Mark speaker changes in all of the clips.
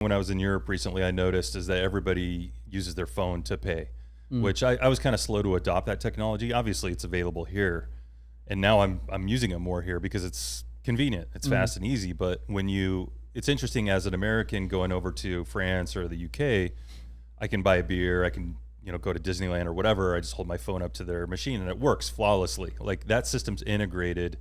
Speaker 1: When I was in Europe recently, I noticed is that everybody uses their phone to pay, which I was kind of slow to adopt that technology. Obviously, it's available here, and now I'm using it more here because it's convenient, it's fast and easy. But it's interesting as an American going over to France or the UK, I can buy a beer, I can go to Disneyland or whatever. I just hold my phone up to their machine and it works flawlessly. Like that system's integrated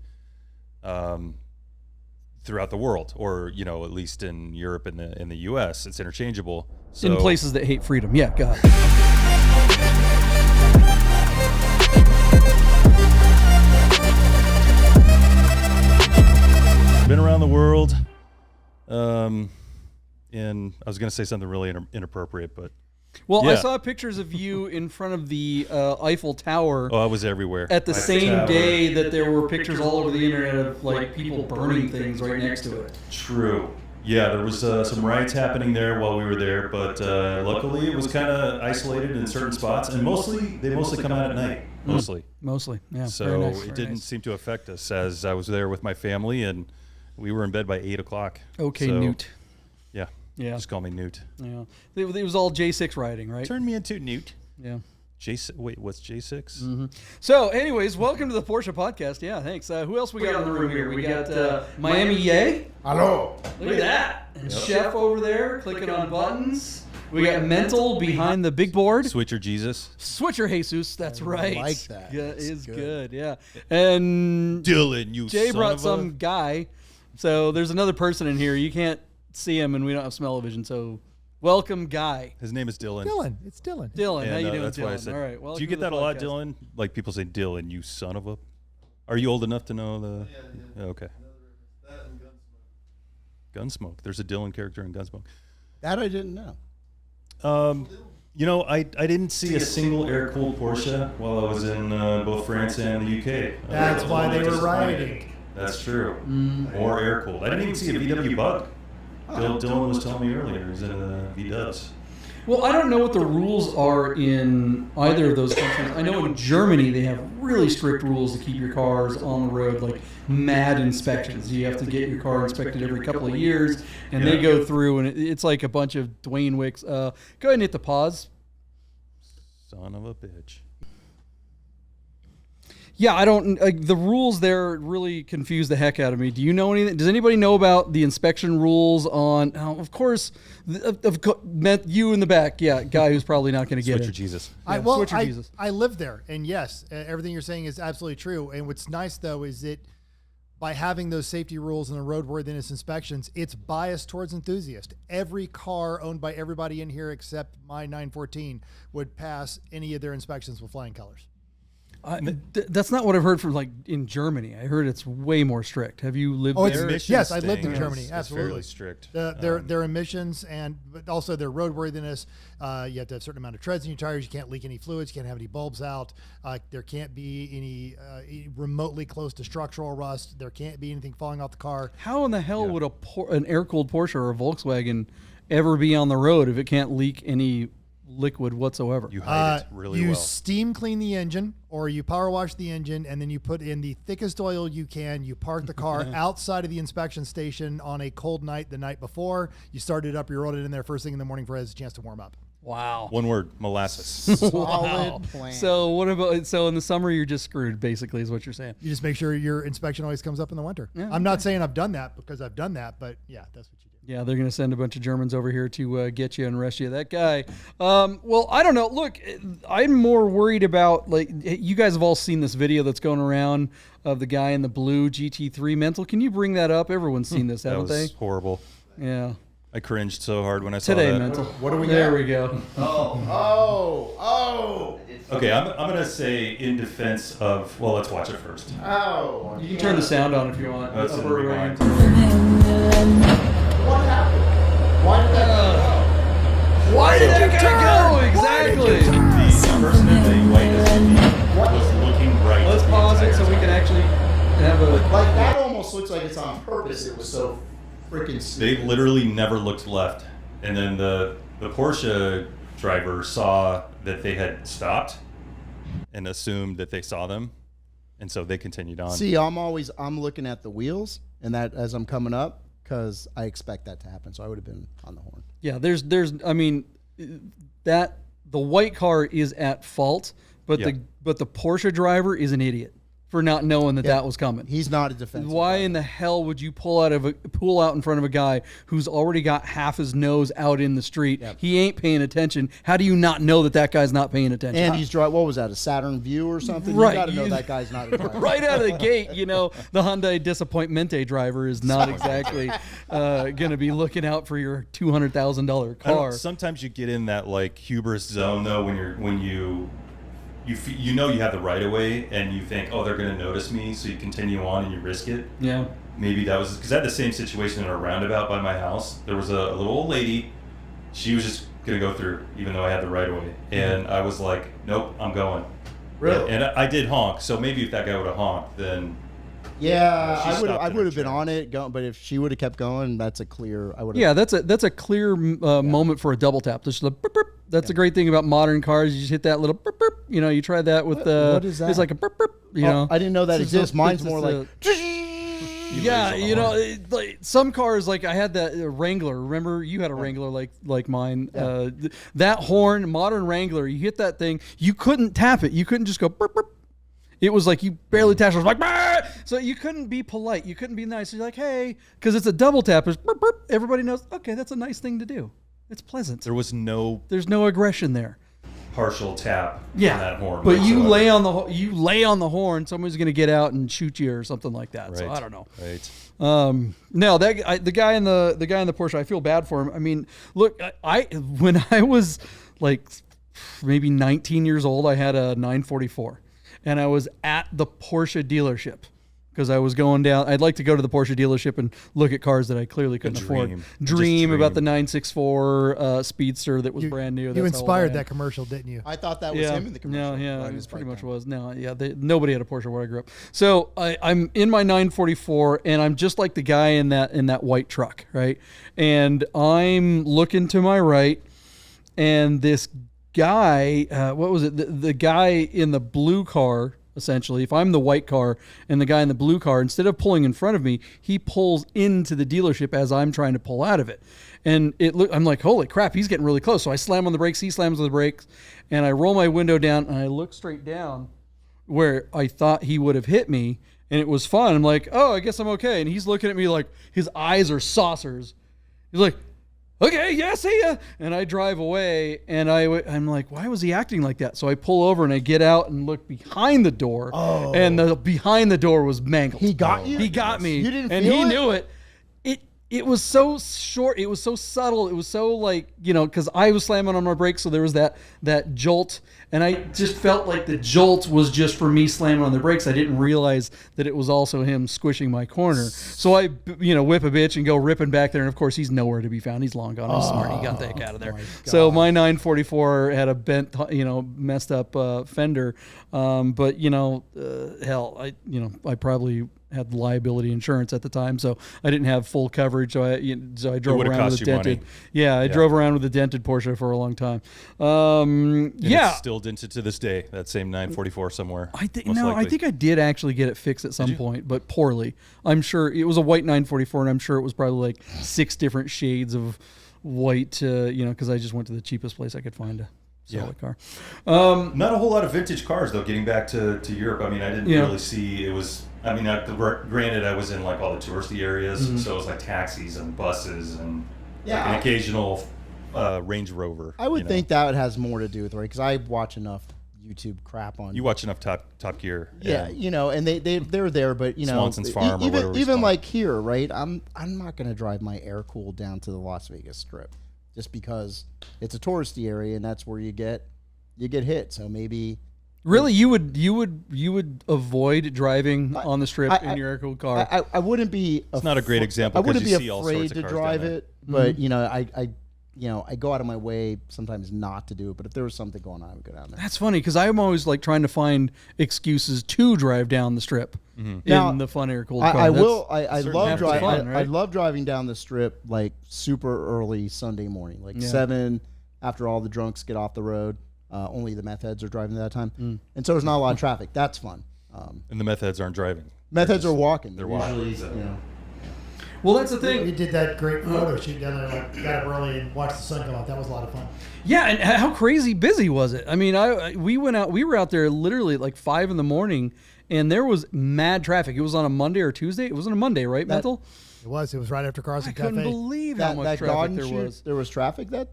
Speaker 1: throughout the world, or at least in Europe and in the US, it's interchangeable. So,
Speaker 2: in places that hate freedom, yeah, God.
Speaker 1: Been around the world, and I was going to say something really inappropriate, but
Speaker 2: well,
Speaker 1: yeah.
Speaker 2: I saw pictures of you in front of the Eiffel Tower.
Speaker 1: Oh, I was everywhere.
Speaker 2: At the same day that there were pictures all over the internet of like people burning things right next to it.
Speaker 1: True. Yeah, there was some riots happening there while we were there, but luckily it was kind of isolated in certain spots, and they mostly come out at night. Mostly,
Speaker 2: yeah.
Speaker 1: So
Speaker 2: nice,
Speaker 1: it didn't seem to affect us, as I was there with my family, and we were in bed by 8 o'clock.
Speaker 2: Okay,
Speaker 1: so,
Speaker 2: Newt.
Speaker 1: Yeah. Just call me Newt.
Speaker 2: Yeah. It was all J6 rioting, right?
Speaker 1: Turn me into Newt.
Speaker 2: Yeah.
Speaker 1: Wait, what's J6?
Speaker 2: Mm-hmm. So, anyways, welcome to the Porsche Podcast. Yeah, thanks. Who else we got in the room here? We got Miami Ye.
Speaker 3: Hello.
Speaker 2: Look at that. And Chef over there clicking on buttons. We got Mental behind the big board.
Speaker 1: Switcher Jesus.
Speaker 2: Switcher Jesus, that's right.
Speaker 3: I like that.
Speaker 2: Yeah, is good, yeah. And
Speaker 1: Dylan, you
Speaker 2: Jay
Speaker 1: son
Speaker 2: brought
Speaker 1: of
Speaker 2: some guy. So there's another person in here. You can't see him, and we don't have smell-o-vision, so welcome, Guy.
Speaker 1: His name is Dylan.
Speaker 3: It's Dylan.
Speaker 2: Dylan, how you doing,
Speaker 1: that's
Speaker 2: Dylan?
Speaker 1: why I said,
Speaker 2: all right, welcome
Speaker 1: do you get
Speaker 2: to the
Speaker 1: that a lot,
Speaker 2: podcast.
Speaker 1: Dylan? Like people say, Dylan, you son of a... Are you old enough to know the... Yeah. Okay.
Speaker 4: That and
Speaker 1: Gunsmoke. There's a Dylan character in Gunsmoke.
Speaker 3: That I didn't know.
Speaker 1: I didn't see a single air-cooled Porsche while I was in both France and the UK.
Speaker 3: That's why they were rioting.
Speaker 1: That's true. Or air-cooled. I didn't even see a VW Bug. Dylan was telling me earlier he was in VWs.
Speaker 2: Well, I don't know what the rules are in either of those countries. I know in Germany they have really strict rules to keep your cars on the road, like mad inspections. You have to get your car inspected every couple of years, and they go through, and it's like a bunch of Dwayne Wicks. Go ahead and hit the pause.
Speaker 1: Son of a bitch.
Speaker 2: Yeah, I don't. The rules there really confuse the heck out of me. Do you know anything? Does anybody know about the inspection rules on? Oh, of course, met you in the back. Yeah, guy who's probably not going to get
Speaker 1: Switcher
Speaker 2: it.
Speaker 1: Jesus.
Speaker 2: Jesus.
Speaker 3: I live there, and yes, everything you're saying is absolutely true. And what's nice though is that by having those safety rules and the roadworthiness inspections, it's biased towards enthusiasts. Every car owned by everybody in here except my 914 would pass any of their inspections with flying colors.
Speaker 2: That's not what I've heard from like in Germany. I heard it's way more strict. Have you lived there?
Speaker 3: Yes, I lived in Germany. Absolutely,
Speaker 1: fairly strict.
Speaker 3: Their emissions but also their roadworthiness. You have to have a certain amount of treads in your tires. You can't leak any fluids. You can't have any bulbs out. There can't be any remotely close to structural rust. There can't be anything falling off the car.
Speaker 2: How in the hell would an air-cooled Porsche or a Volkswagen ever be on the road if it can't leak any liquid whatsoever?
Speaker 1: You hide it really well.
Speaker 3: You steam clean the engine, or you power wash the engine, and then you put in the thickest oil you can. You park the car outside of the inspection station on a cold night the night before. You start it up, you roll it in there first thing in the morning for it has a chance to warm up.
Speaker 2: Wow.
Speaker 1: One word, molasses.
Speaker 3: Solid plan.
Speaker 2: So what about? So in the summer you're just screwed, basically, is what you're saying.
Speaker 3: You just make sure your inspection always comes up in the winter.
Speaker 2: Yeah,
Speaker 3: I'm not saying I've done that because I've done that, but yeah, that's what you do.
Speaker 2: Yeah, they're going to send a bunch of Germans over here to get you and arrest you. That guy. Well, I don't know. Look, I'm more worried about, like, you guys have all seen this video that's going around of the guy in the blue GT3 Mental. Can you bring that up? Everyone's seen this, haven't they?
Speaker 1: That was horrible.
Speaker 2: Yeah.
Speaker 1: I cringed so hard when I saw
Speaker 2: Today,
Speaker 1: that.
Speaker 2: Mental.
Speaker 3: What do we
Speaker 2: There
Speaker 3: got?
Speaker 2: we go.
Speaker 3: Oh.
Speaker 1: Okay, I'm going to say in defense of... Well, let's watch it first.
Speaker 3: Oh.
Speaker 2: You can turn the sound on if you want.
Speaker 1: That's
Speaker 2: Upper
Speaker 1: in
Speaker 2: right.
Speaker 3: What happened? Why did that
Speaker 2: Why did that guy go? Exactly.
Speaker 1: The person in the white SUV was looking right.
Speaker 2: Let's
Speaker 1: the
Speaker 2: pause it
Speaker 1: entire
Speaker 2: so we
Speaker 1: time.
Speaker 2: can actually have a...
Speaker 4: Like that almost looks like it's on purpose. It was so freaking
Speaker 1: They
Speaker 4: stupid.
Speaker 1: literally never looked left. And then the Porsche driver saw that they had stopped and assumed that they saw them. And so they continued on.
Speaker 4: See, I'm looking at the wheels and that as I'm coming up,
Speaker 5: because I expect that to happen. So I would have been on the horn.
Speaker 2: Yeah, I mean, that the white car is at fault, but
Speaker 1: Yeah.
Speaker 2: the Porsche driver is an idiot for not knowing that was coming.
Speaker 5: He's not a defensive.
Speaker 2: Why
Speaker 5: driver.
Speaker 2: in the hell would you pull out in front of a guy who's already got half his nose out in the street?
Speaker 5: Yep.
Speaker 2: He ain't paying attention. How do you not know that guy's not paying attention?
Speaker 5: And he's driving. What was that? A Saturn View or something?
Speaker 2: Right,
Speaker 5: You got to know
Speaker 2: you-
Speaker 5: that guy's not a driver.
Speaker 2: right out of the gate, the Hyundai Disappointmente driver is not exactly going to be looking out for your $200,000 car.
Speaker 1: Sometimes you get in that like hubris zone though when you you have the right of way and you think, oh, they're going to notice me, so you continue on and you risk it.
Speaker 2: Yeah.
Speaker 1: Maybe that was because I had the same situation in a roundabout by my house. There was a little old lady. She was just going to go through, even though I had the right of way. And I was like, nope, I'm going.
Speaker 5: Really?
Speaker 1: And I did honk. So maybe if that guy would have honked, then
Speaker 5: Yeah,
Speaker 1: She
Speaker 5: I would
Speaker 1: stopped in
Speaker 5: have
Speaker 1: her
Speaker 5: been
Speaker 1: tracks.
Speaker 5: on it, but if she would have kept going, that's a clear. I would.
Speaker 2: Yeah, that's a clear moment for a double tap. Just the burp, burp. That's the great thing about modern cars. You just hit that little burp, burp. You try that with
Speaker 5: What is that?
Speaker 2: It's like a burp, burp.
Speaker 5: I didn't know that
Speaker 2: It's just
Speaker 5: exists. Mine's
Speaker 2: it's
Speaker 5: more
Speaker 2: just
Speaker 5: like.
Speaker 2: Yeah,
Speaker 1: raise on the horn.
Speaker 2: like some cars, like I had that Wrangler. Remember, you had a Wrangler like mine. That horn, modern Wrangler, you hit that thing, you couldn't tap it. You couldn't just go burp, burp. It was like you barely tapped. It was like, "Bah!" So you couldn't be polite. You couldn't be nice. You're like, hey, because it's a double tap. It's burp, burp. Everybody knows, okay, that's a nice thing to do. It's pleasant.
Speaker 1: there was no
Speaker 2: There's no aggression there.
Speaker 1: partial tap
Speaker 2: Yeah,
Speaker 1: on that horn.
Speaker 2: but you
Speaker 1: whatsoever.
Speaker 2: lay on the horn. Somebody's going to get out and shoot you or something like that. So
Speaker 1: Right.
Speaker 2: I don't know.
Speaker 1: Right.
Speaker 2: No, the guy in the Porsche, I feel bad for him. I mean, look, when I was like maybe 19 years old, I had a 944, and I was at the Porsche dealership because I was going down. I'd like to go to the Porsche dealership and look at cars that I clearly couldn't afford.
Speaker 1: dream.
Speaker 2: Dream
Speaker 1: Just
Speaker 2: about the
Speaker 1: dream.
Speaker 2: 964 Speedster that was brand new.
Speaker 3: You
Speaker 2: That's how old I
Speaker 3: inspired
Speaker 2: am.
Speaker 3: that commercial, didn't you?
Speaker 5: I thought that was him in the commercial.
Speaker 2: No, yeah,
Speaker 5: riding
Speaker 2: it
Speaker 5: his
Speaker 2: pretty
Speaker 5: bike
Speaker 2: much
Speaker 5: down.
Speaker 2: was. No, yeah, nobody had a Porsche where I grew up. So I'm in my 944, and I'm just like the guy in that white truck, right? And I'm looking to my right, and this guy, what was it? The guy in the blue car. Essentially, if I'm the white car and the guy in the blue car, instead of pulling in front of me, he pulls into the dealership as I'm trying to pull out of it. And I'm like, holy crap, he's getting really close. So I slam on the brakes, he slams on the brakes, and I roll my window down and I look straight down where I thought he would have hit me, and it was fun. I'm like, oh, I guess I'm okay. And he's looking at me like his eyes are saucers. He's like, okay, yeah, see ya. And I drive away, and I'm like, why was he acting like that? So I pull over and I get out and look behind the door, and the behind the door was mangled.
Speaker 5: He got you?
Speaker 2: He got me.
Speaker 5: You didn't
Speaker 2: and
Speaker 5: feel
Speaker 2: he
Speaker 5: it?
Speaker 2: knew it. It was so short. It was so subtle. It was so like, because I was slamming on my brakes, so there was that jolt, and I just felt like the jolt was just for me slamming on the brakes. I didn't realize that it was also him squishing my corner. So I, whip a bitch and go ripping back there, and of course he's nowhere to be found. He's long gone. I'm smart. He got the heck out of there. So my 944 had a bent, messed up fender, but hell, I probably had liability insurance at the time, so I didn't have full coverage. So I drove
Speaker 1: would've
Speaker 2: around
Speaker 1: cost
Speaker 2: with a
Speaker 1: you
Speaker 2: dented.
Speaker 1: money.
Speaker 2: Yeah, I drove around with a dented Porsche for a long time.
Speaker 1: And
Speaker 2: Yeah,
Speaker 1: it's still dented to this day. That same 944 somewhere.
Speaker 2: I think
Speaker 1: most
Speaker 2: I
Speaker 1: likely.
Speaker 2: think I did actually get it fixed at some
Speaker 1: you?
Speaker 2: point, but poorly. I'm sure it was a white 944, and I'm sure it was probably like 6 different shades of white. Because I just went to the cheapest place I could find to sell
Speaker 1: Yeah.
Speaker 2: a car.
Speaker 1: Not a whole lot of vintage cars though. Getting back to Europe, I mean, I didn't really see it was. I mean, granted, I was in like all the touristy areas, so it was like taxis and buses and like an occasional Range Rover.
Speaker 5: I would think that has more to do with it, right? Because I watch enough YouTube crap on.
Speaker 1: You watch enough Top Gear.
Speaker 5: Yeah, and they're there, but
Speaker 1: Swanson's Farm or whatever it's
Speaker 5: even
Speaker 1: called.
Speaker 5: like here, right? I'm not gonna drive my air cooled down to the Las Vegas Strip just because it's a touristy area and that's where you get hit. So maybe.
Speaker 2: Really, you would avoid driving on the strip in your air-cooled car?
Speaker 5: I wouldn't be.
Speaker 1: It's not a great example
Speaker 5: I wouldn't
Speaker 1: 'cause
Speaker 5: be
Speaker 1: you see all sorts
Speaker 5: afraid
Speaker 1: of
Speaker 5: to
Speaker 1: cars
Speaker 5: drive
Speaker 1: down there.
Speaker 5: it, but I go out of my way sometimes not to do it. But if there was something going on, I would go down there.
Speaker 2: That's funny because I'm always like trying to find excuses to drive down the strip in
Speaker 5: Now,
Speaker 2: the fun air-cooled car.
Speaker 5: I
Speaker 2: That's-
Speaker 5: will. I love
Speaker 2: half the
Speaker 5: driving.
Speaker 2: fun,
Speaker 5: I
Speaker 2: right?
Speaker 5: love driving down the strip like super early Sunday morning, like 7 after all the drunks get off the road. Only the meth heads are driving at that time, and so there's not a lot of traffic. That's fun.
Speaker 1: And the meth heads aren't driving.
Speaker 5: Meth heads are walking.
Speaker 1: They're walking.
Speaker 5: Usually,
Speaker 2: Well, that's the thing.
Speaker 3: We did that great photo shoot down there. Like, got up early and watched the sun come out. That was a lot of fun.
Speaker 2: Yeah, and how crazy busy was it? I mean, we were out there literally at like 5 a.m, and there was mad traffic. It was on a Monday or Tuesday. It was on a Monday, right, Mental?
Speaker 3: It was right after Carson
Speaker 2: I
Speaker 3: Cafe.
Speaker 2: couldn't believe how much traffic there was.
Speaker 5: There was traffic that.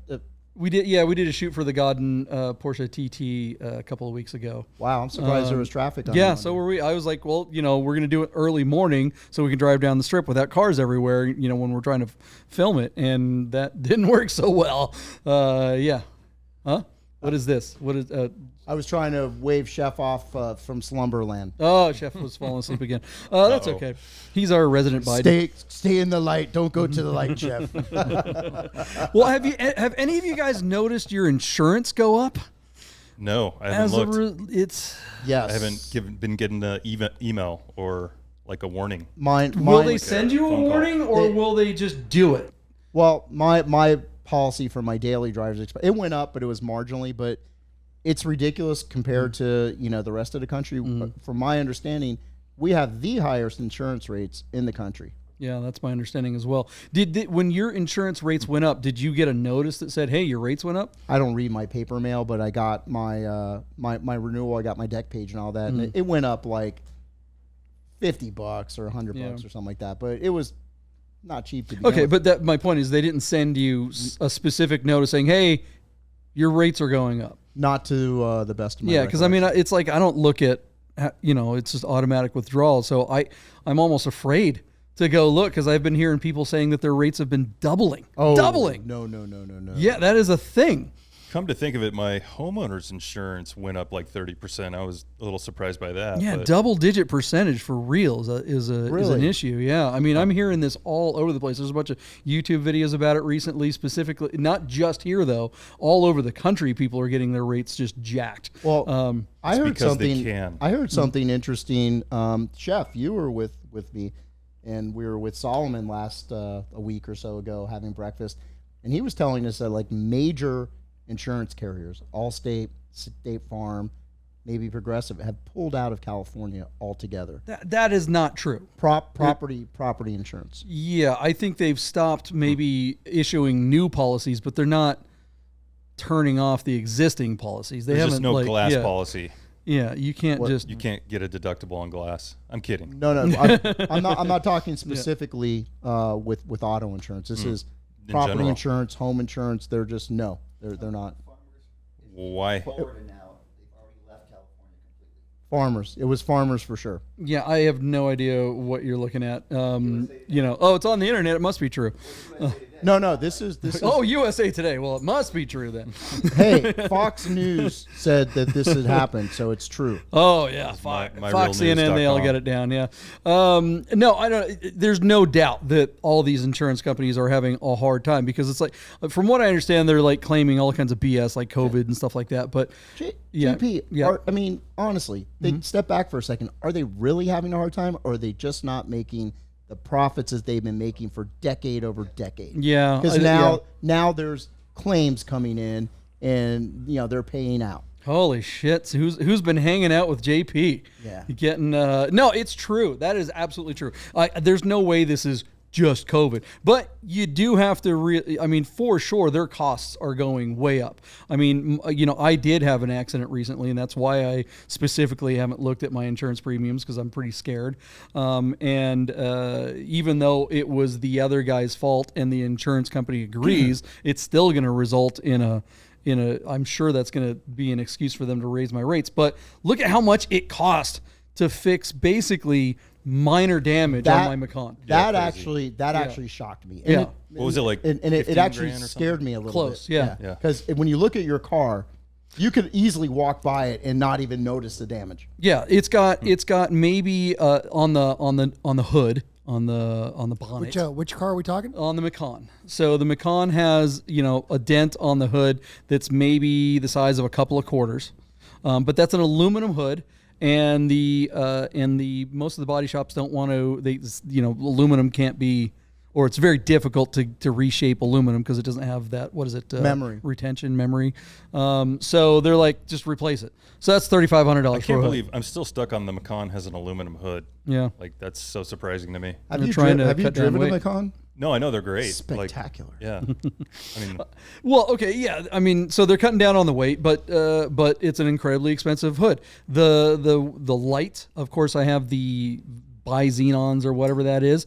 Speaker 2: We did a shoot for the Godden Porsche TT a couple of weeks ago.
Speaker 5: Wow, I'm surprised there was traffic on
Speaker 2: Yeah,
Speaker 5: Monday.
Speaker 2: so were we. I was like, well, we're going to do it early morning so we can drive down the strip without cars everywhere, when we're trying to film it. And that didn't work so well. Yeah. Huh? What is this? What is...
Speaker 5: I was trying to wave Chef off from Slumberland.
Speaker 2: Oh, Chef was falling asleep again. That's okay. He's our resident Biden.
Speaker 5: Stay in the light. Don't go to the light, Chef.
Speaker 2: Well, have any of you guys noticed your insurance go up?
Speaker 1: No, I haven't looked.
Speaker 2: It's
Speaker 5: Yes.
Speaker 1: I haven't been getting the email or like a warning.
Speaker 2: Will they send you a
Speaker 1: phone call.
Speaker 2: warning, or will they just do it?
Speaker 5: Well, my policy for my daily driver's expense, it went up, but it was marginally. But it's ridiculous compared to the rest of the country. From my understanding, we have the highest insurance rates in the country.
Speaker 2: Yeah, that's my understanding as well. Did when your insurance rates went up, did you get a notice that said, "Hey, your rates went up"?
Speaker 5: I don't read my paper mail, but I got my my renewal. I got my deck page and all that, and it went up like $50 or $100 or something like that. But it was not cheap to be.
Speaker 2: Okay, but my point is, they didn't send you a specific notice saying, "Hey, your rates are going up."
Speaker 5: Not to the best of my
Speaker 2: because I mean, it's like I don't look at, it's just automatic withdrawal. So I'm almost afraid to go look because I've been hearing people saying that their rates have been doubling. Doubling.
Speaker 5: No.
Speaker 2: Yeah, that is a thing.
Speaker 1: Come to think of it, my homeowner's insurance went up like 30%. I was a little surprised by that.
Speaker 2: Yeah,
Speaker 1: but
Speaker 2: double-digit percentage for real is an
Speaker 5: Really?
Speaker 2: issue. Yeah, I mean, I'm hearing this all over the place. There's a bunch of YouTube videos about it recently, specifically, not just here though. All over the country, people are getting their rates just jacked.
Speaker 5: Well, I heard
Speaker 1: because they
Speaker 5: something.
Speaker 1: can.
Speaker 5: I heard something interesting. Chef, you were with me, and we were with Solomon last a week or so ago having breakfast, and he was telling us that like major insurance carriers, Allstate, State Farm, maybe Progressive, have pulled out of California altogether.
Speaker 2: That is not true.
Speaker 5: Property insurance.
Speaker 2: Yeah, I think they've stopped maybe issuing new policies, but they're not turning off the existing policies.
Speaker 1: There's just no glass policy.
Speaker 2: Yeah, you can't just.
Speaker 1: You can't get a deductible on glass. I'm kidding.
Speaker 5: No, I'm not talking specifically with auto insurance. This is
Speaker 1: In
Speaker 5: property
Speaker 1: general.
Speaker 5: insurance, home insurance. They're just no. They're not.
Speaker 1: Why?
Speaker 4: Forward now, they've already left California completely.
Speaker 5: Farmers. It was farmers for sure.
Speaker 2: Yeah, I have no idea what you're looking at. It's on the internet. It must be true.
Speaker 5: No. This is.
Speaker 2: Oh, USA Today. Well, it must be true then.
Speaker 5: Hey, Fox News said that this had happened, so it's true.
Speaker 2: Oh yeah,
Speaker 1: my
Speaker 2: Fox, CNN, they all
Speaker 1: realnews.com.
Speaker 2: get it down. Yeah. No, I don't. There's no doubt that all these insurance companies are having a hard time because it's like, from what I understand, they're like claiming all kinds of BS like COVID and stuff like that. But
Speaker 5: JP, I mean, honestly, step back for a second. Are they really having a hard time, or are they just not making the profits as they've been making for decade over decade?
Speaker 2: Yeah,
Speaker 5: because now there's claims coming in, and they're paying out.
Speaker 2: Holy shit! So who's been hanging out with JP?
Speaker 5: Yeah.
Speaker 2: Getting no, it's true. That is absolutely true. There's no way this is just COVID, but you do have to. I mean, for sure, their costs are going way up. I mean, I did have an accident recently, and that's why I specifically haven't looked at my insurance premiums because I'm pretty scared. And even though it was the other guy's fault and the insurance company agrees, it's still going to result in a. I'm sure that's going to be an excuse for them to raise my rates. But look at how much it cost to fix basically minor damage on my Macan.
Speaker 5: That actually shocked me. And
Speaker 1: What was it like?
Speaker 5: And it actually scared me a little
Speaker 2: Close,
Speaker 5: bit.
Speaker 2: yeah.
Speaker 5: Because when you look at your car, you could easily walk by it and not even notice the damage.
Speaker 2: Yeah, it's got maybe on the hood, on the bonnet.
Speaker 3: Which car are we talking?
Speaker 2: On the Macan. So the Macan has a dent on the hood that's maybe the size of a couple of quarters, but that's an aluminum hood. And the most of the body shops don't want to. Aluminum can't be, or it's very difficult to reshape aluminum because it doesn't have that, what is it?
Speaker 5: Memory.
Speaker 2: Retention memory. So they're like, just replace it. So that's $3,500.
Speaker 1: I can't believe I'm still stuck on the Macan has an aluminum hood.
Speaker 2: Yeah.
Speaker 1: Like, that's so surprising to me.
Speaker 5: Have
Speaker 2: They're
Speaker 5: you,
Speaker 2: trying to
Speaker 5: have you
Speaker 2: cut down
Speaker 5: driven a
Speaker 2: weight.
Speaker 5: Macan?
Speaker 1: No, I know they're great.
Speaker 5: Spectacular.
Speaker 1: Like, yeah. I mean,
Speaker 2: Well, okay, yeah. I mean, so they're cutting down on the weight, but it's an incredibly expensive hood. The light, of course, I have the bi-xenons or whatever that is,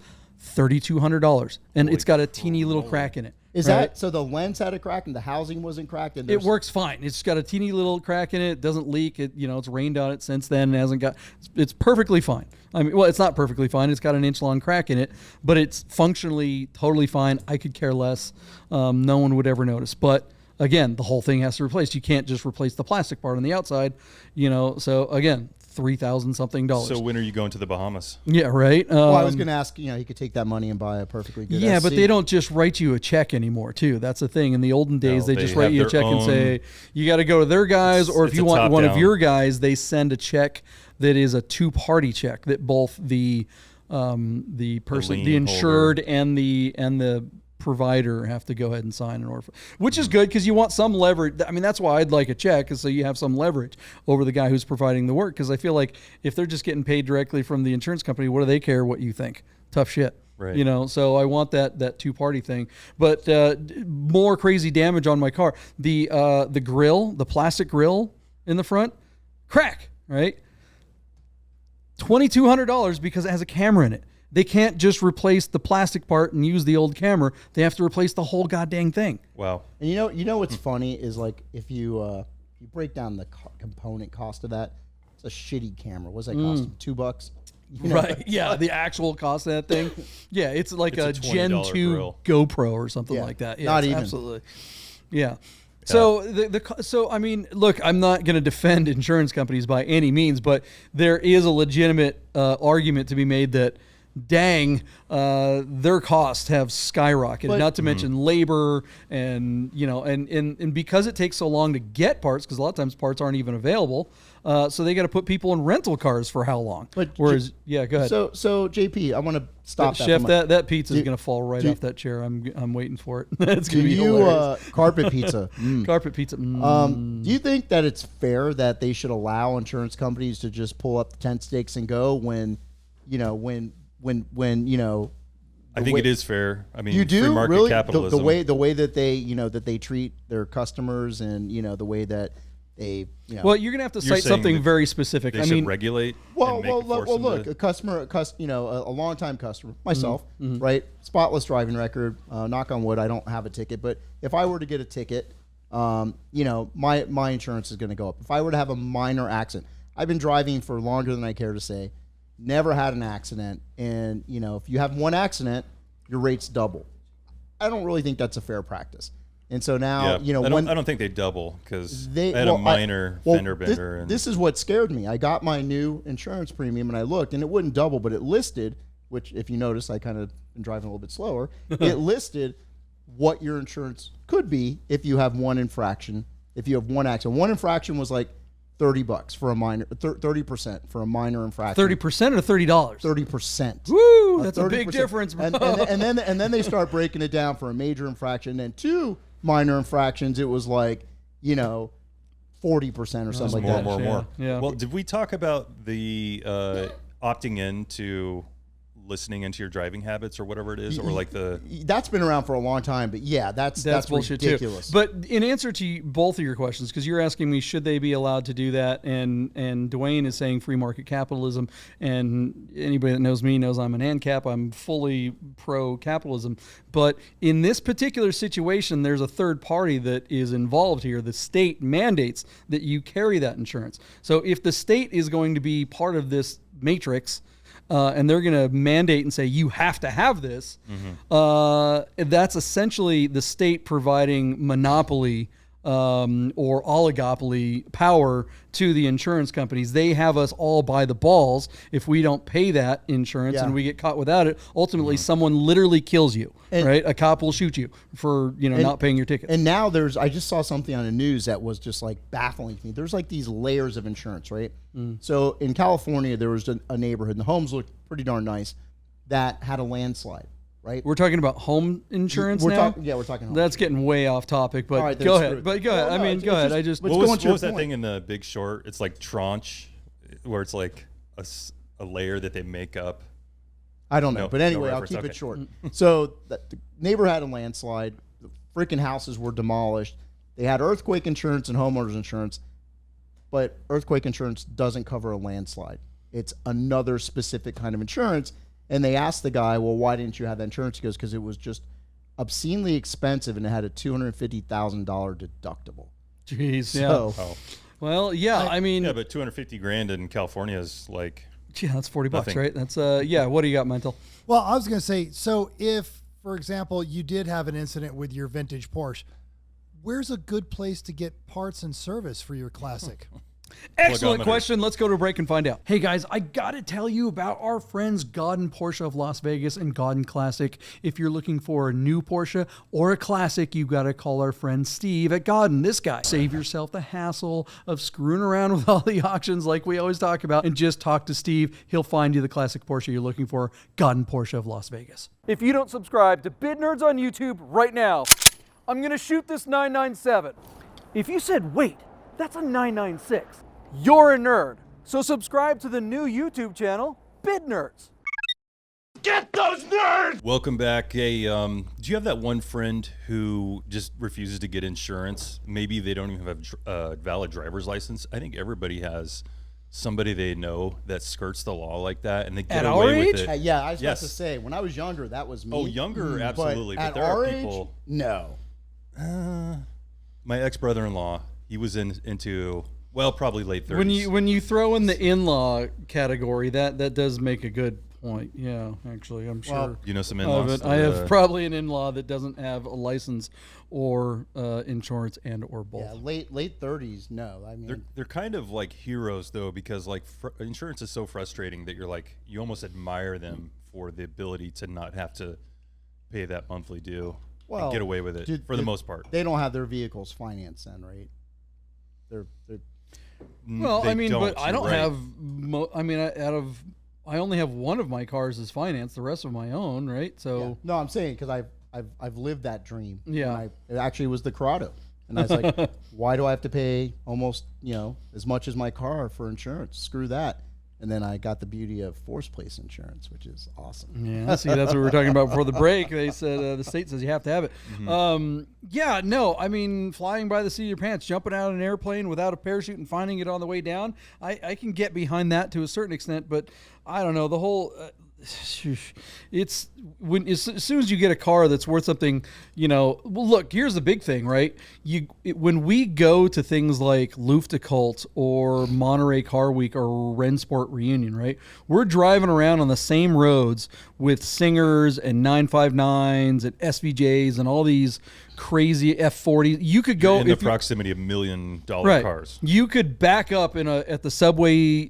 Speaker 2: $3,200, and it's got a teeny little crack in it.
Speaker 5: Is
Speaker 2: right?
Speaker 5: that so? The lens had a crack and the housing wasn't cracked. And
Speaker 2: It works fine. It's got a teeny little crack in it. It doesn't leak. It's rained on it since then. It hasn't got. It's perfectly fine. I mean, well, it's not perfectly fine. It's got an inch long crack in it, but it's functionally totally fine. I could care less. No one would ever notice. But again, the whole thing has to be replaced. You can't just replace the plastic part on the outside. So again, $3,000 something.
Speaker 1: so when are you going to the Bahamas?
Speaker 2: Yeah, right.
Speaker 5: Well, I was going to ask. He could take that money and buy a perfectly good.
Speaker 2: Yeah, but
Speaker 5: SC.
Speaker 2: they don't just write you a check anymore, too. That's the thing. In the olden days,
Speaker 1: No,
Speaker 2: they just
Speaker 1: they
Speaker 2: write
Speaker 1: have
Speaker 2: you a
Speaker 1: their
Speaker 2: check and
Speaker 1: own-
Speaker 2: say, you got to go to their guys, or if
Speaker 1: it's
Speaker 2: you
Speaker 1: a
Speaker 2: want one of
Speaker 1: top-down.
Speaker 2: your guys, they send a check that is a two-party check that both the person,
Speaker 1: lien
Speaker 2: the insured, and the provider have to go ahead and sign in order for, which is good because you want some leverage. I mean, that's why I'd like a check, is so you have some leverage over the guy who's providing the work, because I feel like if they're just getting paid directly from the insurance company, what do they care what you think? Tough shit.
Speaker 1: Right.
Speaker 2: So I want that two-party thing. But more crazy damage on my car. The grill, the plastic grill in the front, crack, right? $2,200 because it has a camera in it. They can't just replace the plastic part and use the old camera. They have to replace the whole goddamn thing.
Speaker 1: Wow.
Speaker 5: And you know what's funny is, like, if you break down the component cost of that, it's a shitty camera. What's that cost? $2?
Speaker 2: Right. Yeah. The actual cost of that thing. Yeah. It's like
Speaker 1: It's
Speaker 2: a
Speaker 1: a
Speaker 2: Gen
Speaker 1: $20
Speaker 2: 2
Speaker 1: grill.
Speaker 2: GoPro or something
Speaker 5: Yeah,
Speaker 2: like that. Yeah,
Speaker 5: not
Speaker 2: it's
Speaker 5: even.
Speaker 2: Absolutely. Yeah. So I mean, look, I'm not going to defend insurance companies by any means, but there is a legitimate argument to be made that, dang, their costs have skyrocketed.
Speaker 5: But-
Speaker 2: not to mention labor and and because it takes so long to get parts, because a lot of times parts aren't even available. So they got to put people in rental cars for how long?
Speaker 5: But
Speaker 2: Whereas, yeah, go ahead.
Speaker 5: So JP, I want to stop that.
Speaker 2: Chef,
Speaker 5: for my-
Speaker 2: that pizza is
Speaker 5: Do-
Speaker 2: going to fall right
Speaker 5: do-
Speaker 2: off that chair. I'm waiting for it. It's
Speaker 5: Do
Speaker 2: going to be
Speaker 5: you
Speaker 2: hilarious.
Speaker 5: carpet pizza?
Speaker 2: Carpet pizza.
Speaker 5: Do you think that it's fair that they should allow insurance companies to just pull up the tent stakes and go when
Speaker 1: I think it is fair. I mean,
Speaker 5: you do
Speaker 1: free market
Speaker 5: really
Speaker 1: capitalism.
Speaker 5: the way that they that they treat their customers, and the way that they
Speaker 2: Well, you're going to have to
Speaker 1: You're
Speaker 2: cite
Speaker 1: saying
Speaker 2: something
Speaker 1: that
Speaker 2: very specific.
Speaker 1: they
Speaker 2: I
Speaker 1: should
Speaker 2: mean,
Speaker 1: regulate.
Speaker 5: Well,
Speaker 1: and make it force them
Speaker 5: look,
Speaker 1: to-
Speaker 5: a customer, a longtime customer, myself,
Speaker 2: Mm-hmm.
Speaker 5: right? Spotless driving record. Knock on wood, I don't have a ticket. But if I were to get a ticket, my insurance is going to go up. If I were to have a minor accident, I've been driving for longer than I care to say. Never had an accident, and if you have one accident, your rates double. I don't really think that's a fair practice. And so now,
Speaker 1: I don't think they double, because I had a minor fender bender.
Speaker 5: This is what scared me. I got my new insurance premium and I looked, and it wouldn't double, but it listed, which if you notice, I kind of been driving a little bit slower. It listed what your insurance could be if you have one infraction. If you have one accident, one infraction was like $30 for a minor, 30% for a minor infraction.
Speaker 2: 30% or $30?
Speaker 5: 30%.
Speaker 2: Woo, that's a
Speaker 5: 30%.
Speaker 2: big difference, bro.
Speaker 5: And then they start breaking it down for a major infraction. And then two minor infractions, it was like 40% or something like that.
Speaker 1: more.
Speaker 2: Yeah.
Speaker 1: Well, did we talk about the opting in to listening into your driving habits or whatever it is, or like the
Speaker 5: That's been around for a long time, but yeah, that's
Speaker 2: bullshit
Speaker 5: ridiculous.
Speaker 2: too. But in answer to both of your questions, because you're asking me, should they be allowed to do that? And Dwayne is saying free market capitalism. And anybody that knows me knows I'm an ANCAP. I'm fully pro capitalism. But in this particular situation, there's a third party that is involved here. The state mandates that you carry that insurance. So if the state is going to be part of this matrix, and they're going to mandate and say you have to have this, that's essentially the state providing monopoly or oligopoly power to the insurance companies. They have us all by the balls if we don't pay that insurance and we get caught without it. Ultimately, someone literally kills you, right? A cop will shoot you for not paying your ticket.
Speaker 5: And now I just saw something on the news that was just like baffling to me. There's like these layers of insurance, right? So in California, there was a neighborhood, and the homes looked pretty darn nice, that had a landslide. right?
Speaker 2: We're talking about home insurance now.
Speaker 5: We're talking. Home
Speaker 2: That's getting way off topic, but
Speaker 5: All right,
Speaker 2: go
Speaker 5: then
Speaker 2: ahead.
Speaker 5: screw it.
Speaker 2: But go ahead.
Speaker 5: Well, no,
Speaker 2: I mean,
Speaker 5: it's
Speaker 2: go ahead.
Speaker 5: just-
Speaker 2: I just
Speaker 5: Let's
Speaker 1: What
Speaker 5: go
Speaker 1: was,
Speaker 5: on to
Speaker 1: what
Speaker 5: your
Speaker 1: was that
Speaker 5: point.
Speaker 1: thing in The Big Short? It's like tranche, where it's like a layer that they make up.
Speaker 5: I don't know,
Speaker 1: No-
Speaker 5: but
Speaker 1: no
Speaker 5: anyway, I'll
Speaker 1: reference,
Speaker 5: keep
Speaker 1: okay.
Speaker 5: it short. So the neighbor had a landslide. The freaking houses were demolished. They had earthquake insurance and homeowners insurance, but earthquake insurance doesn't cover a landslide. It's another specific kind of insurance. And they asked the guy, well, why didn't you have that insurance? He goes, because it was just obscenely expensive and it had a $250,000 deductible.
Speaker 2: jeez. Yeah.
Speaker 5: So,
Speaker 1: Oh,
Speaker 2: Well, yeah. I mean,
Speaker 1: yeah, but 250 grand in California is like
Speaker 2: yeah, that's $40,
Speaker 1: Nothing.
Speaker 2: right? That's yeah. What do you got, Mental?
Speaker 3: Well, I was going to say, so if, for example, you did have an incident with your vintage Porsche, where's a good place to get parts and service for your classic?
Speaker 2: Excellent
Speaker 1: Plugometer.
Speaker 2: question. Let's go to a break and find out. Hey guys, I gotta tell you about our friends Godden Porsche of Las Vegas and Godden Classic. If you're looking for a new Porsche or a classic, you gotta call our friend Steve at Godden. This guy. Save yourself the hassle of screwing around with all the auctions like we always talk about and just talk to Steve. He'll find you the classic Porsche you're looking for. Godden Porsche of Las Vegas.
Speaker 6: If you don't subscribe to Bid Nerds on YouTube right now, I'm gonna shoot this 997. If you said, wait, that's a 996, you're a nerd. So subscribe to the new YouTube channel, Bid Nerds.
Speaker 1: Welcome back. Hey, do you have that one friend who just refuses to get insurance? Maybe they don't even have a valid driver's license. I think everybody has somebody they know that skirts the law like that, and they get
Speaker 2: At
Speaker 1: away
Speaker 2: our
Speaker 1: with
Speaker 2: age?
Speaker 1: it.
Speaker 5: yeah, I was
Speaker 1: Yes.
Speaker 5: about to say, when I was younger, that was me.
Speaker 1: Oh, younger, absolutely.
Speaker 5: But
Speaker 1: But
Speaker 5: at
Speaker 1: there
Speaker 5: our
Speaker 1: are
Speaker 5: age,
Speaker 1: people.
Speaker 5: no.
Speaker 1: My ex-brother-in-law, he was into probably late 30s.
Speaker 2: When you throw in the in-law category, that does make a good point. Yeah, actually, I'm sure.
Speaker 5: Well,
Speaker 1: You know some
Speaker 2: of
Speaker 1: in-laws.
Speaker 2: it. I have probably an in-law that doesn't have a license or insurance and or both.
Speaker 5: Yeah, late 30s, no. I mean,
Speaker 1: They're kind of like heroes though, because like insurance is so frustrating that you almost admire them for the ability to not have to pay that monthly due and get away with it for the most part.
Speaker 5: They don't have their vehicles financed then, right? They're
Speaker 2: Well,
Speaker 1: They
Speaker 2: I mean, but I
Speaker 1: you're
Speaker 2: don't
Speaker 1: right.
Speaker 2: have. I only have one of my cars as financed, the rest of my own, right? So
Speaker 5: yeah. No, I'm saying because I've lived that dream.
Speaker 2: Yeah.
Speaker 5: And it actually was the Corrado, and I was like, why do I have to pay almost as much as my car for insurance? Screw that. And then I got the beauty of force place insurance, which is awesome.
Speaker 2: yeah, see, that's what we were talking about before the break. They said the state says you have to have it. Yeah, no, I mean, flying by the seat of your pants, jumping out of an airplane without a parachute and finding it on the way down, I can get behind that to a certain extent, but I don't know, the whole... it's when as soon as you get a car that's worth something, well, look, here's the big thing, right? When we go to things like Luftgekalt or Monterey Car Week or Rennsport Reunion, right? We're driving around on the same roads with Singers and 959s and SVJs and all these crazy F40s. You could go
Speaker 1: in the proximity of $1 million cars.
Speaker 2: You could back up at the Subway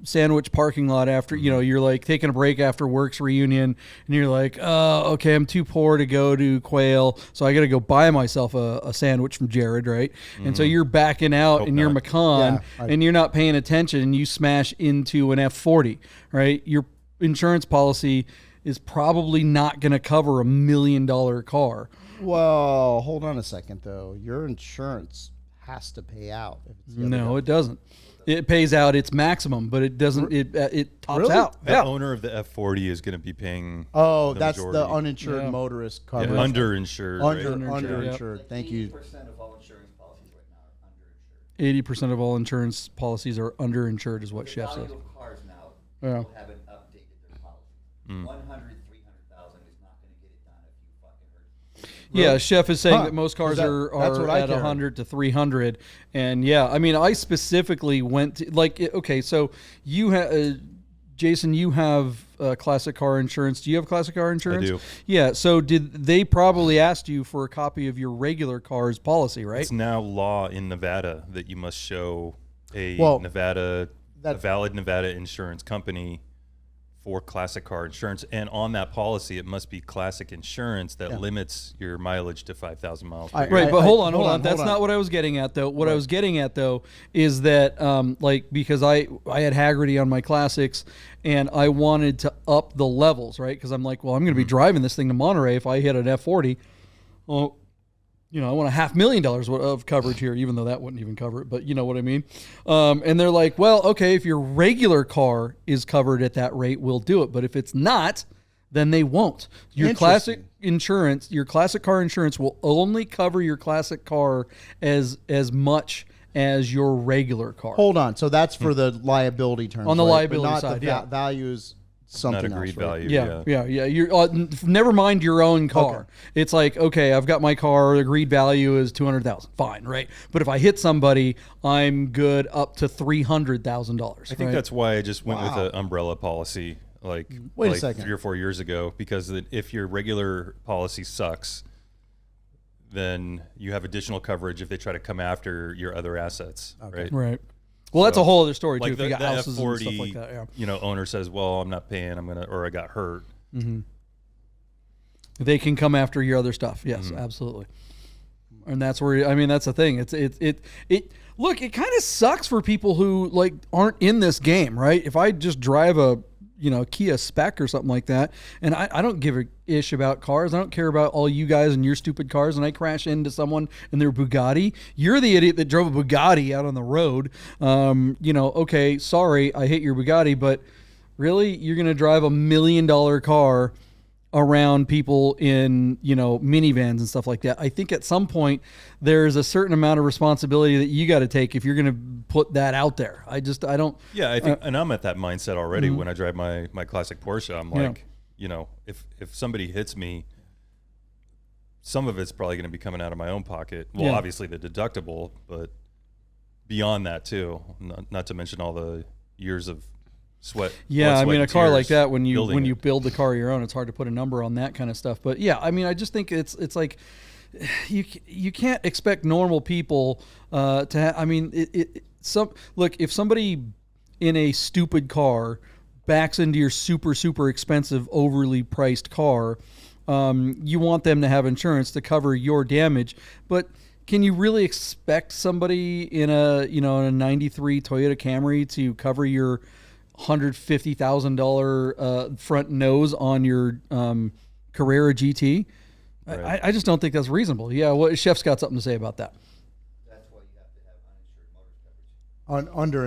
Speaker 2: sandwich parking lot after you're like taking a break after work's reunion, and you're like, oh, okay, I'm too poor to go to Quail, so I got to go buy myself a sandwich from Jared, right? And so you're backing out in your
Speaker 1: not.
Speaker 2: Macan,
Speaker 5: Yeah,
Speaker 2: and you're not paying attention, and you smash into an F40, right? Your insurance policy is probably not going to cover $1 million car.
Speaker 5: Well, hold on a second though. Your insurance has to pay out. If it's the other
Speaker 2: No,
Speaker 5: guy.
Speaker 2: it doesn't. It pays out its maximum, but it doesn't. It tops
Speaker 5: Really?
Speaker 2: out.
Speaker 1: The
Speaker 2: Yeah.
Speaker 1: owner of the F40 is going to be paying.
Speaker 5: Oh,
Speaker 1: the
Speaker 5: that's
Speaker 1: majority.
Speaker 5: the uninsured
Speaker 2: Yeah.
Speaker 5: motorist
Speaker 1: Yeah,
Speaker 5: coverage.
Speaker 1: underinsured. right?
Speaker 2: Underinsured,
Speaker 5: Underinsured. Thank you.
Speaker 4: 80% of all insurance policies right now are underinsured.
Speaker 2: 80% of all insurance policies are underinsured, is what
Speaker 4: The
Speaker 2: Chef
Speaker 4: value
Speaker 2: says.
Speaker 4: of cars now,
Speaker 2: Yeah.
Speaker 4: people haven't updated their policies. 100, 300,000 is not going to get it done if you fucking hurt.
Speaker 2: Yeah, Chef is saying
Speaker 5: Huh.
Speaker 2: that most cars
Speaker 5: That's
Speaker 2: are
Speaker 5: what I
Speaker 2: at
Speaker 5: heard.
Speaker 2: 100 to 300, and yeah, I mean, I specifically went to okay, so you have. Jason, you have classic car insurance. Do you have classic car insurance?
Speaker 1: do.
Speaker 2: Yeah. So did they probably asked you for a copy of your regular car's policy, right?
Speaker 1: It's now law in Nevada that you must show a
Speaker 5: Well,
Speaker 1: valid
Speaker 5: that's-
Speaker 1: Nevada insurance company for classic car insurance, and on that policy, it must be classic insurance that limits your mileage to 5,000 miles. Per year.
Speaker 2: Right, but hold on. That's not what I was getting at, though. What I was getting at, though, is that because I had Haggerty on my classics, and I wanted to up the levels, right? Because I'm like, well, I'm going to be driving this thing to Monterey if I hit an F40. Well, I want $500,000 of coverage here, even though that wouldn't even cover it, but you know what I mean? And they're like, well, okay, if your regular car is covered at that rate, we'll do it. But if it's not, then they won't. Your classic insurance, your classic car insurance will only cover your classic car as much as your regular car.
Speaker 5: Hold on. So that's for the liability terms.
Speaker 2: On the liability
Speaker 5: but not
Speaker 2: side,
Speaker 5: the values. Something
Speaker 1: not agreed
Speaker 5: else, right?
Speaker 1: value.
Speaker 2: Yeah. You're never mind your own car.
Speaker 5: Okay.
Speaker 2: It's like, okay, I've got my car. Agreed value is $200,000. Fine, right? But if I hit somebody, I'm good up to $300,000.
Speaker 1: I think that's why I just went with an umbrella policy, like
Speaker 5: Wait a second.
Speaker 1: 3 or 4 years ago, because if your regular policy sucks, then you have additional coverage if they try to come after your other assets, right?
Speaker 2: Right. Well, that's a whole other story, too,
Speaker 1: Like
Speaker 2: if you got houses
Speaker 1: F40,
Speaker 2: and stuff like that. Yeah.
Speaker 1: Owner says, well, I'm not paying, or I got hurt.
Speaker 2: They can come after your other stuff. Yes, absolutely. And that's where, that's the thing. Look, it kind of sucks for people who aren't in this game, right? If I just drive a Kia Spec or something like that, and I don't give a ish about cars. I don't care about all you guys and your stupid cars, and I crash into someone in their Bugatti. You're the idiot that drove a Bugatti out on the road. Okay, sorry, I hit your Bugatti, but really, you're going to drive $1 million car around people in, minivans and stuff like that. I think at some point there's a certain amount of responsibility that you got to take if you're going to put that out there. I don't.
Speaker 1: Yeah, I think, and I'm at that mindset already when I drive my classic Porsche. I'm like, if somebody hits me, some of it's probably going to be coming out of my own pocket. Well, obviously the deductible, but beyond that too, not to mention all the years of sweat.
Speaker 2: Yeah,
Speaker 1: blood, sweat,
Speaker 2: a
Speaker 1: and
Speaker 2: car
Speaker 1: tears
Speaker 2: like that, when you
Speaker 1: it.
Speaker 2: build the car of your own, it's hard to put a number on that kind of stuff. But yeah, I just think it's like you can't expect normal people to have. Look, if somebody in a stupid car backs into your super, super expensive, overly priced car, you want them to have insurance to cover your damage. But can you really expect somebody in a '93 Toyota Camry to cover your $150,000 front nose on your Carrera GT?
Speaker 1: Right.
Speaker 2: I just don't think that's reasonable. Yeah, Chef's got something to say about that.
Speaker 4: That's why you have to have uninsured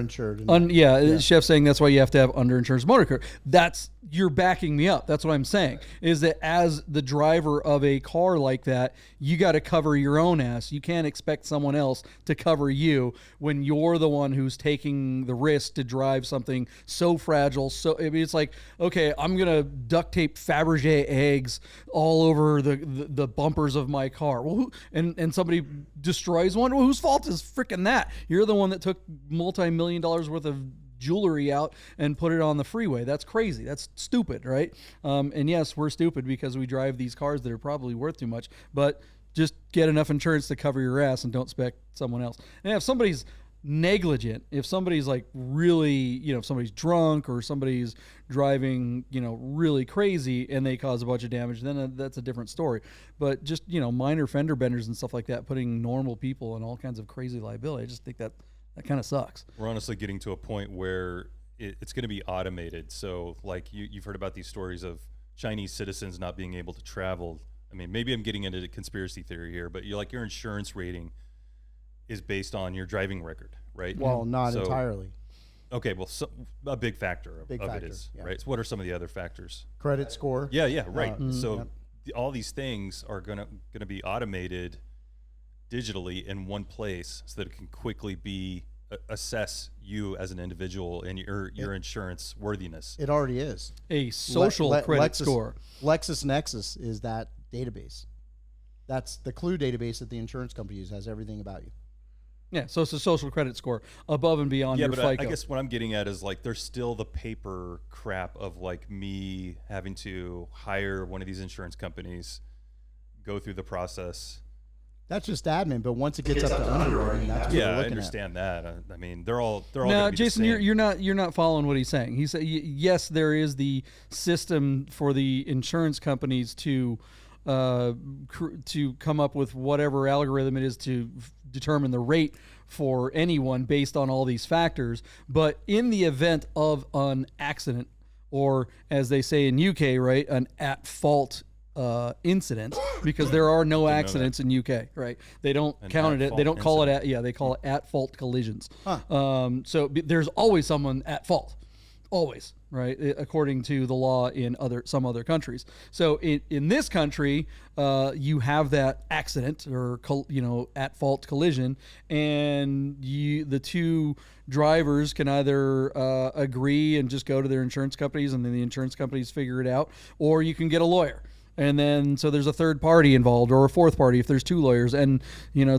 Speaker 4: motorist coverage.
Speaker 5: Underinsured.
Speaker 2: Chef's saying that's why you have to have underinsurance motor coverage. You're backing me up. That's what I'm saying, is that as the driver of a car like that, you got to cover your own ass. You can't expect someone else to cover you when you're the one who's taking the risk to drive something so fragile. So it's like, okay, I'm going to duct tape Fabergé eggs all over the bumpers of my car. Well, and somebody destroys one. Well, whose fault is freaking that? You're the one that took multi-million dollars worth of jewelry out and put it on the freeway. That's crazy. That's stupid, right? And yes, we're stupid because we drive these cars that are probably worth too much, but just get enough insurance to cover your ass and don't expect someone else. And if somebody's negligent, if somebody's really, if somebody's drunk or somebody's driving, really crazy and they cause a bunch of damage, then that's a different story. But just, minor fender benders and stuff like that, putting normal people in all kinds of crazy liability, I just think that kind of sucks.
Speaker 1: We're honestly getting to a point where it's going to be automated. So you've heard about these stories of Chinese citizens not being able to travel. I mean, maybe I'm getting into the conspiracy theory here, but your insurance rating is based on your driving record, right?
Speaker 5: Well, not entirely.
Speaker 1: Okay, well, a big factor of it is,
Speaker 5: yeah.
Speaker 1: right? So what are some of the other factors?
Speaker 5: Credit score.
Speaker 1: Yeah, right. So
Speaker 5: yep.
Speaker 1: all these things are gonna be automated digitally in one place so that it can quickly be assess you as an individual and your insurance worthiness.
Speaker 5: It already is.
Speaker 2: A social credit score.
Speaker 5: LexisNexis is that database. That's the Clue database that the insurance company uses, has everything about you.
Speaker 2: Yeah, so it's a social credit score above and beyond your FICO.
Speaker 1: I guess what I'm getting at is there's still the paper crap of me having to hire one of these insurance companies, go through the process.
Speaker 5: That's just admin, but once it gets up to underwriting, that's what we're
Speaker 1: I
Speaker 5: looking
Speaker 1: understand that. I mean, they're all.
Speaker 2: Now,
Speaker 1: gonna be
Speaker 2: Jason,
Speaker 1: the same.
Speaker 2: you're not following what he's saying. He said yes, there is the system for the insurance companies to come up with whatever algorithm it is to determine the rate for anyone based on all these factors. But in the event of an accident, or as they say in UK, right, an at-fault incident, because there are no accidents in UK, right? They don't count it. They don't call it they call it at-fault collisions. So there's always someone at fault, always, right? According to the law in some other countries. So in this country, you have that accident or at-fault collision, and the two drivers can either agree and just go to their insurance companies, and then the insurance companies figure it out, or you can get a lawyer. And then, so there's a third party involved, or a fourth party if there's two lawyers and,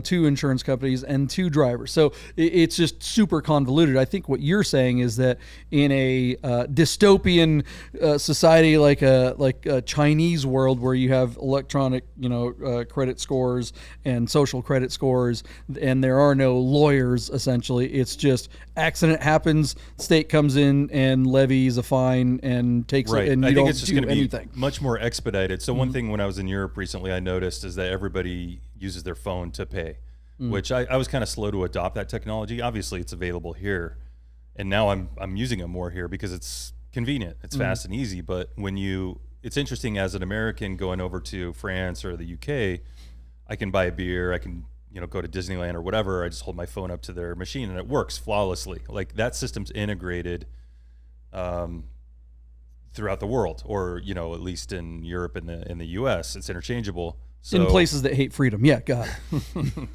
Speaker 2: two insurance companies and two drivers. So it's just super convoluted. I think what you're saying is that in a dystopian society like a Chinese world where you have electronic, credit scores and social credit scores, and there are no lawyers, essentially, it's just accident happens, state comes in and levies a fine and takes it, and you don't
Speaker 1: it's just
Speaker 2: do
Speaker 1: going to be
Speaker 2: anything.
Speaker 1: much more expedited. So one thing when I was in Europe recently, I noticed is that everybody uses their phone to pay, which I was kind of slow to adopt that technology. Obviously, it's available here, and now I'm using it more here because it's convenient, it's fast and easy. But it's interesting as an American going over to France or the UK, I can buy a beer, I can go to Disneyland or whatever. I just hold my phone up to their machine and it works flawlessly. Like that system's integrated throughout the world, or at least in Europe and in the US, it's interchangeable. So,
Speaker 2: in places that hate freedom, God,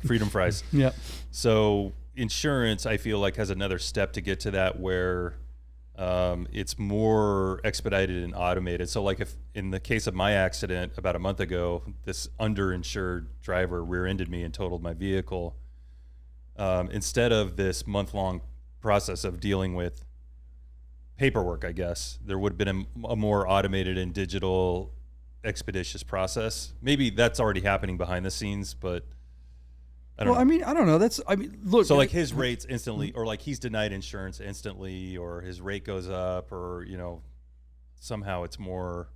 Speaker 1: freedom fries.
Speaker 2: Yeah.
Speaker 1: So insurance, I feel like, has another step to get to that where it's more expedited and automated. So like if in the case of my accident about a month ago, this underinsured driver rear-ended me and totaled my vehicle, instead of this month-long process of dealing with paperwork, I guess, there would have been a more automated and digital expeditious process. Maybe that's already happening behind the scenes, but I don't know.
Speaker 2: I mean, I don't know. Look.
Speaker 1: So like his rates instantly, or like he's denied insurance instantly, or his rate goes up, or somehow it's more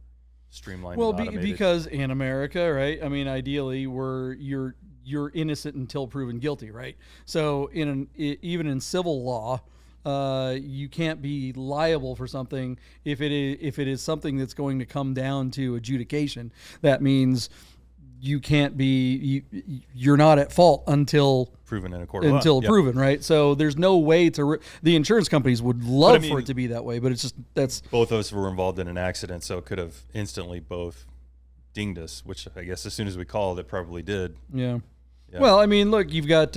Speaker 1: streamlined.
Speaker 2: Well,
Speaker 1: and automated.
Speaker 2: because in America, right? I mean, ideally, you're innocent until proven guilty, right? So even in civil law, you can't be liable for something if it is something that's going to come down to adjudication. That means you can't be you're not at fault until
Speaker 1: proven in a court
Speaker 2: proven, right? So there's no way to the insurance companies would love for it to be that way, but it's just that's
Speaker 1: both of us were involved in an accident, so it could have instantly both dinged us, which I guess as soon as we called, it probably did.
Speaker 2: Yeah. Well, I mean, look, you've got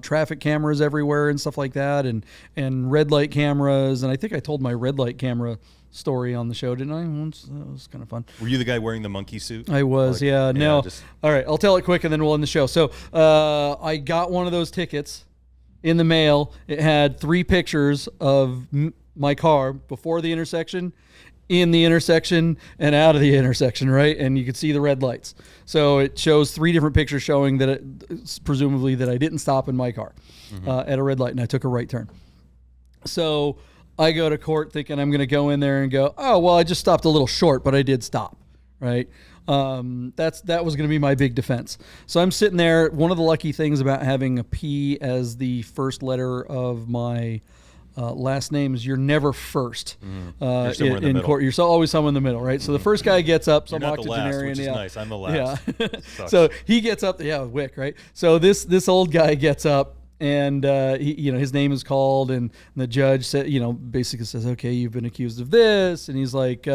Speaker 2: traffic cameras everywhere and stuff like that, and red light cameras, and I think I told my red light camera story on the show, didn't I? That was kind of fun.
Speaker 1: Were you the guy wearing the monkey suit?
Speaker 2: I was, All right, I'll tell it quick, and then we'll end the show. So I got one of those tickets in the mail. It had 3 pictures of my car before the intersection, in the intersection, and out of the intersection, right? And you could see the red lights. So it shows 3 different pictures showing that presumably that I didn't stop in my car at a red light, and I took a right turn. So I go to court thinking I'm going to go in there and go, oh, well, I just stopped a little short, but I did stop, right? That was going to be my big defense. So I'm sitting there. One of the lucky things about having a P as the first letter of my last name is you're never first in court. You're always somewhere in the middle, right? So the first guy gets up, some octogenarian,
Speaker 1: which is nice. I'm the last.
Speaker 2: Yeah. So he gets up, Wick, right? So this old guy gets up, and his name is called, and the judge said, basically says, okay, you've been accused of this, and he's like,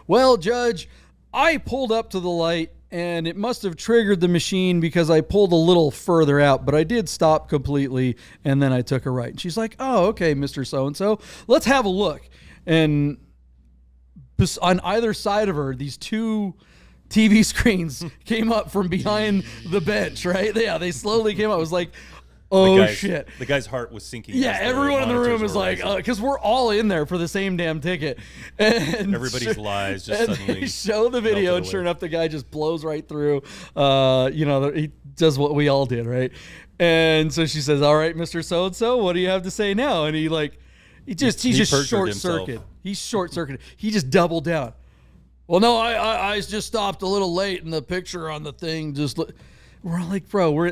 Speaker 2: well, judge, I pulled up to the light, and it must have triggered the machine because I pulled a little further out, but I did stop completely, and then I took a right. And she's like, oh, okay, Mr. So-and-so, let's have a look. And on either side of her, these 2 TV screens came up from behind the bench, right? Yeah, they slowly came up. I was like, oh shit.
Speaker 1: The guy's heart was sinking.
Speaker 2: Yeah,
Speaker 1: as the
Speaker 2: everyone in the room
Speaker 1: monitors
Speaker 2: is
Speaker 1: were
Speaker 2: like,
Speaker 1: rising.
Speaker 2: because we're all in there for the same damn ticket. And
Speaker 1: Everybody's lies just
Speaker 2: and
Speaker 1: suddenly
Speaker 2: they show the video,
Speaker 1: melted
Speaker 2: and sure
Speaker 1: away.
Speaker 2: enough, the guy just blows right through. He does what we all did, right? And so she says, "All right, Mr. So-and-so, what do you have to say now?" And he just
Speaker 1: perjured
Speaker 2: short-circuited.
Speaker 1: himself.
Speaker 2: He's short-circuited. He just doubled down. Well, no, I just stopped a little late, and the picture on the thing just we're like, bro,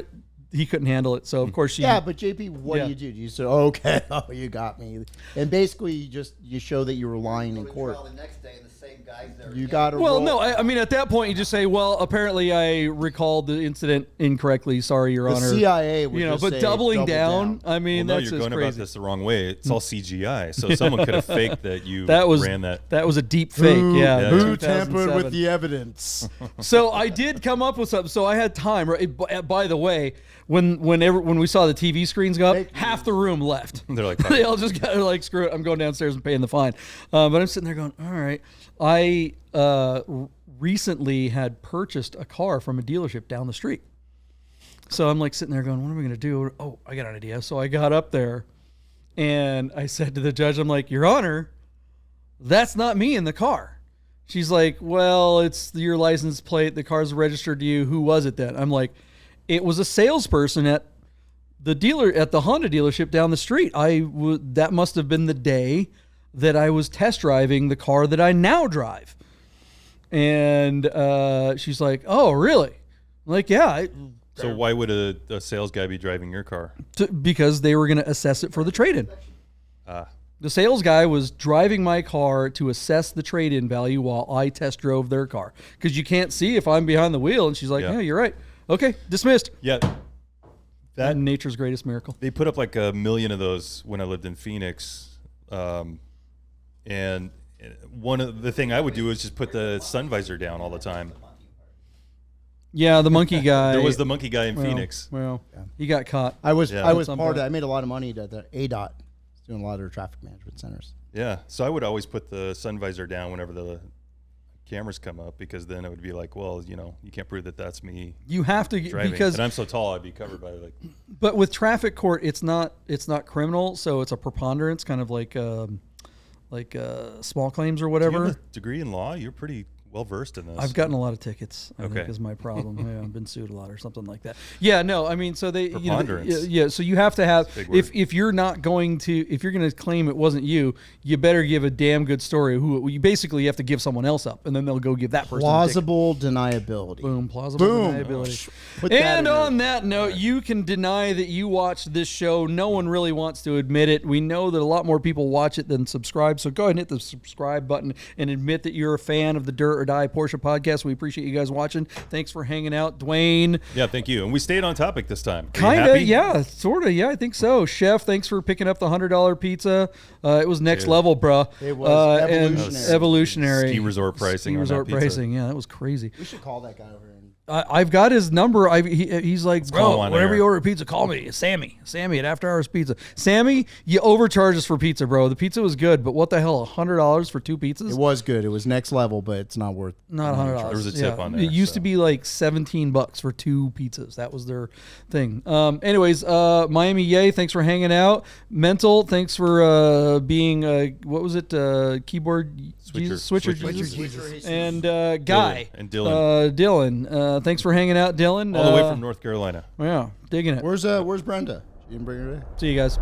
Speaker 2: he couldn't handle it. So of course she.
Speaker 5: Yeah, but JP, what
Speaker 2: Yeah.
Speaker 5: do you do? You say, okay, oh, you got me, and basically you show that you were lying in
Speaker 4: Go to
Speaker 5: court.
Speaker 4: trial the next day, and the same guys there.
Speaker 5: You
Speaker 4: again.
Speaker 5: got to.
Speaker 2: Well, no, I mean, at that point, you just say, well, apparently I recalled the incident incorrectly. Sorry, Your
Speaker 5: The
Speaker 2: Honor.
Speaker 5: CIA would just
Speaker 2: but
Speaker 5: say,
Speaker 2: doubling
Speaker 5: double
Speaker 2: down, I mean,
Speaker 1: Well, no,
Speaker 2: that's
Speaker 1: you're
Speaker 2: just
Speaker 1: going about
Speaker 2: crazy.
Speaker 1: this the wrong way. It's all CGI, so someone could have faked that you
Speaker 2: That was
Speaker 1: ran that.
Speaker 2: That was a deep fake, yeah.
Speaker 1: Yeah.
Speaker 5: Who tampered
Speaker 2: 2007.
Speaker 5: with the evidence?
Speaker 2: So I did come up with something. So I had time. Right? By the way, when we saw the TV screens go up,
Speaker 5: Fake
Speaker 2: half the room left.
Speaker 1: They're like,
Speaker 2: They all just got like, screw it, I'm going downstairs and paying the fine. But I'm sitting there going, all right. I recently had purchased a car from a dealership down the street. So I'm like sitting there going, what am I going to do? Oh, I got an idea. So I got up there and I said to the judge, I'm like, Your Honor, that's not me in the car. She's like, well, it's your license plate. The car's registered to you. Who was it then? I'm like, it was a salesperson at the Honda dealership down the street. That must have been the day that I was test driving the car that I now drive. And she's like, oh, really? I'm like, yeah.
Speaker 1: so why would a sales guy be driving your car?
Speaker 2: Because they were going to assess it for the trade-in. The sales guy was driving my car to assess the trade-in value while I test drove their car. Because you can't see if I'm behind the wheel. And she's like, yeah, you're right. Okay, dismissed.
Speaker 1: Yeah, that
Speaker 2: Nature's greatest miracle.
Speaker 1: they put up like 1 million of those when I lived in Phoenix, and one of the thing I would do is just put the sun visor down all the time.
Speaker 2: Yeah, the monkey guy.
Speaker 1: There was the monkey guy in Phoenix.
Speaker 2: Well, he got caught.
Speaker 5: I was
Speaker 1: Yeah.
Speaker 5: I was
Speaker 2: At some
Speaker 5: part of
Speaker 2: point.
Speaker 5: that. I made a lot of money at the ADOT, doing a lot of their traffic management centers.
Speaker 1: Yeah, so I would always put the sun visor down whenever the cameras come up, because then it would be like, well, you can't prove that that's me
Speaker 2: You have to
Speaker 1: driving.
Speaker 2: because,
Speaker 1: and I'm so tall, I'd be covered by like.
Speaker 2: but with traffic court, it's not criminal, so it's a preponderance, kind of like small claims or
Speaker 1: Do you
Speaker 2: whatever.
Speaker 1: have a degree in law? You're pretty well versed in this.
Speaker 2: I've gotten a lot of tickets. I
Speaker 1: Okay.
Speaker 2: think is my problem. Yeah, I've been sued a lot or something like that. Yeah, no, I mean, so they,
Speaker 1: Preponderance.
Speaker 2: yeah. So you have to have
Speaker 1: Big word.
Speaker 2: if you're going to claim it wasn't you, you better give a damn good story. Who you basically have to give someone else up, and then they'll go give that person a ticket.
Speaker 5: Plausible deniability.
Speaker 2: Boom, plausible
Speaker 5: Boom.
Speaker 2: deniability.
Speaker 5: Put that
Speaker 2: And
Speaker 5: in
Speaker 2: on
Speaker 5: there.
Speaker 2: that note, you can deny that you watched this show. No one really wants to admit it. We know that a lot more people watch it than subscribe. So go ahead and hit the subscribe button and admit that you're a fan of the Dirt or Die Porsche podcast. We appreciate you guys watching. Thanks for hanging out, Dwayne.
Speaker 1: Yeah, thank you. And we stayed on topic this time. Are you
Speaker 2: Kind of,
Speaker 1: happy?
Speaker 2: yeah, sort of, yeah, I think so. Chef, thanks for picking up the $100 pizza. It was next level, bro.
Speaker 5: It was
Speaker 2: and
Speaker 5: evolutionary.
Speaker 2: evolutionary.
Speaker 1: Ski resort pricing
Speaker 2: Ski
Speaker 1: on that
Speaker 2: resort
Speaker 1: pizza.
Speaker 2: pricing, yeah, that was crazy.
Speaker 5: We should call that guy over and
Speaker 2: I've got his number. He's like,
Speaker 1: call him
Speaker 2: bro,
Speaker 1: on
Speaker 2: whenever
Speaker 1: air."
Speaker 2: you order pizza, call me. Sammy at After Hours Pizza. Sammy, you overcharge us for pizza, bro. The pizza was good, but what the hell, $100 for 2 pizzas?
Speaker 5: it was good. It was next level, but it's not worth.
Speaker 2: Not $100.
Speaker 1: There was a tip on there,
Speaker 2: It used
Speaker 1: so.
Speaker 2: to be like $17 for 2 pizzas. That was their thing. Anyways, Miami, yay! Thanks for hanging out. Mental, thanks for being what was it? Keyboard
Speaker 1: Switcher
Speaker 2: Jesus. And Guy
Speaker 1: And Dylan.
Speaker 2: Dylan, thanks for hanging out, Dylan.
Speaker 1: All the way from North Carolina.
Speaker 2: Yeah, digging it.
Speaker 5: Where's Brenda? You didn't bring her today?
Speaker 2: See you guys.